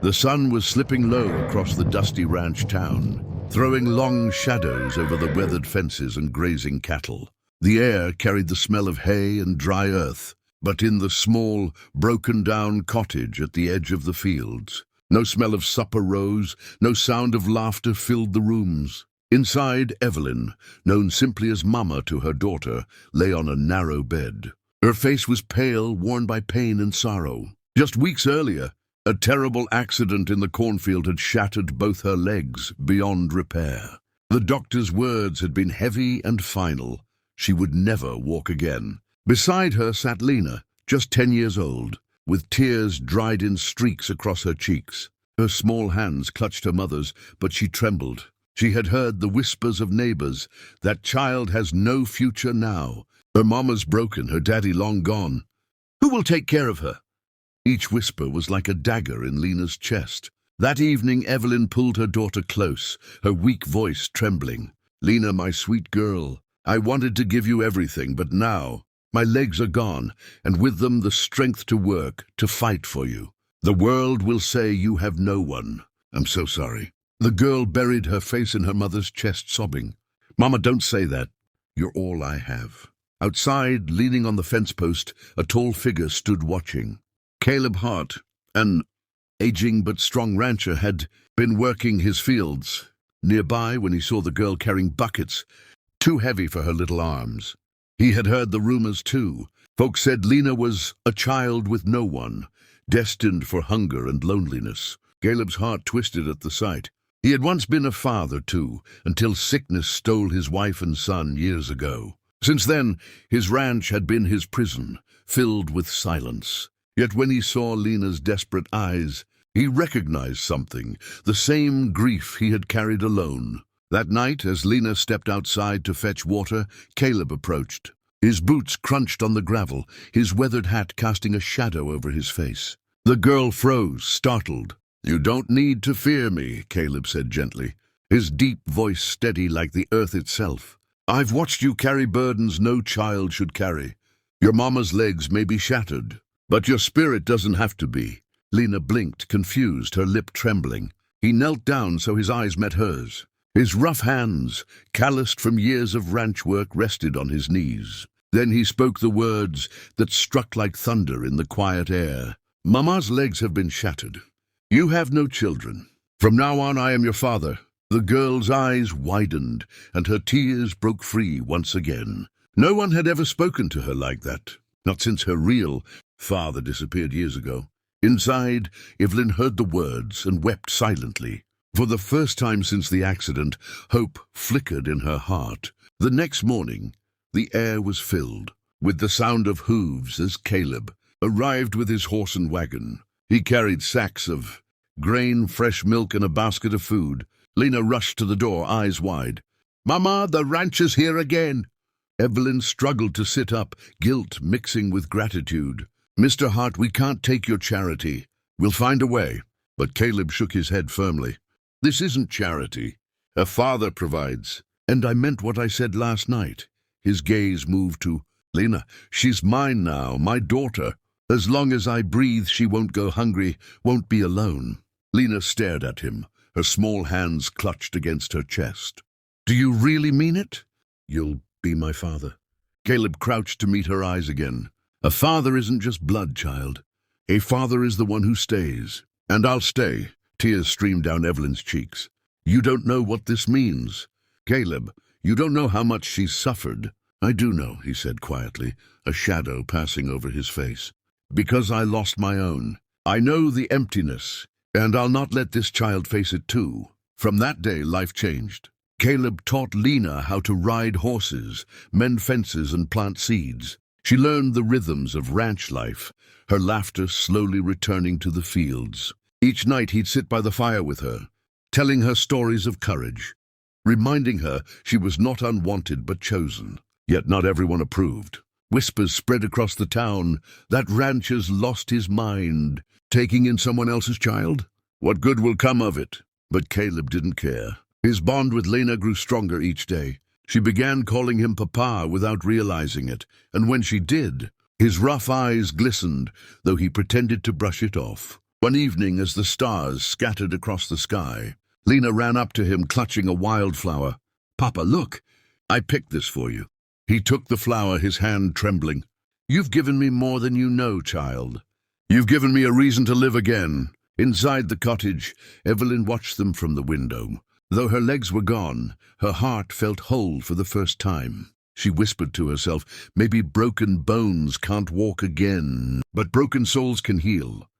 The sun was slipping low across the dusty ranch town, throwing long shadows over the weathered fences and grazing cattle. The air carried the smell of hay and dry earth, but in the small, broken-down cottage at the edge of the fields, no smell of supper rose, no sound of laughter filled the rooms. Inside, Evelyn, known simply as Mama to her daughter, lay on a narrow bed. Her face was pale, worn by pain and sorrow. Just weeks earlier, a terrible accident in the cornfield had shattered both her legs beyond repair. The doctor's words had been heavy and final. She would never walk again. Beside her sat Lena, just 10 years old, with tears dried in streaks across her cheeks. Her small hands clutched her mother's, but she trembled. She had heard the whispers of neighbors. That child has no future now. Her mama's broken, her daddy long gone. Who will take care of her? Each whisper was like a dagger in Lena's chest. That evening, Evelyn pulled her daughter close, her weak voice trembling. "Lena, my sweet girl, I wanted to give you everything, but now my legs are gone, and with them the strength to work, to fight for you. The world will say you have no one. I'm so sorry." The girl buried her face in her mother's chest, sobbing. "Mama, don't say that. You're all I have." Outside, leaning on the fence post, a tall figure stood watching. Caleb Hart, an aging but strong rancher, had been working his fields nearby when he saw the girl carrying buckets, too heavy for her little arms. He had heard the rumors too. Folks said Lena was a child with no one, destined for hunger and loneliness. Caleb's heart twisted at the sight. He had once been a father too, until sickness stole his wife and son years ago. Since then, his ranch had been his prison, filled with silence. Yet when he saw Lena's desperate eyes, he recognized something, the same grief he had carried alone. That night, as Lena stepped outside to fetch water, Caleb approached. His boots crunched on the gravel, his weathered hat casting a shadow over his face. The girl froze, startled. "You don't need to fear me," Caleb said gently, his deep voice steady like the earth itself. "I've watched you carry burdens no child should carry. Your mama's legs may be shattered, but your spirit doesn't have to be." Lena blinked, confused, her lip trembling. He knelt down so his eyes met hers. His rough hands, calloused from years of ranch work, rested on his knees. Then he spoke the words that struck like thunder in the quiet air. "Mama's legs have been shattered. You have no children. From now on, I am your father." The girl's eyes widened, and her tears broke free once again. No one had ever spoken to her like that, not since her real father disappeared years ago. Inside, Evelyn heard the words and wept silently. For the first time since the accident, hope flickered in her heart. The next morning, the air was filled with the sound of hooves as Caleb arrived with his horse and wagon. He carried sacks of grain, fresh milk, and a basket of food. Lena rushed to the door, eyes wide. "Mama, the ranch is here again." Evelyn struggled to sit up, guilt mixing with gratitude. "Mr. Hart, we can't take your charity. We'll find a way." But Caleb shook his head firmly. "This isn't charity. A father provides. And I meant what I said last night." His gaze moved to Lena. "She's mine now, my daughter. As long as I breathe, she won't go hungry, won't be alone." Lena stared at him, her small hands clutched against her chest. "Do you really mean it?" "You'll be my father." Caleb crouched to meet her eyes again. "A father isn't just blood, child. A father is the one who stays. And I'll stay." Tears streamed down Evelyn's cheeks. "You don't know what this means. Caleb, you don't know how much she's suffered." "I do know," he said quietly, a shadow passing over his face. "Because I lost my own. I know the emptiness, and I'll not let this child face it too." From that day, life changed. Caleb taught Lena how to ride horses, mend fences, and plant seeds. She learned the rhythms of ranch life, her laughter slowly returning to the fields. Each night he'd sit by the fire with her, telling her stories of courage, reminding her she was not unwanted but chosen. Yet not everyone approved. Whispers spread across the town that rancher's lost his mind, taking in someone else's child. What good will come of it? But Caleb didn't care. His bond with Lena grew stronger each day. She began calling him Papa without realizing it, and when she did, his rough eyes glistened, though he pretended to brush it off. One evening, as the stars scattered across the sky, Lena ran up to him clutching a wildflower. "Papa, look! I picked this for you." He took the flower, his hand trembling. "You've given me more than you know, child. You've given me a reason to live again." Inside the cottage, Evelyn watched them from the window. Though her legs were gone, her heart felt whole for the first time. She whispered to herself, "Maybe broken bones can't walk again, but broken souls can heal."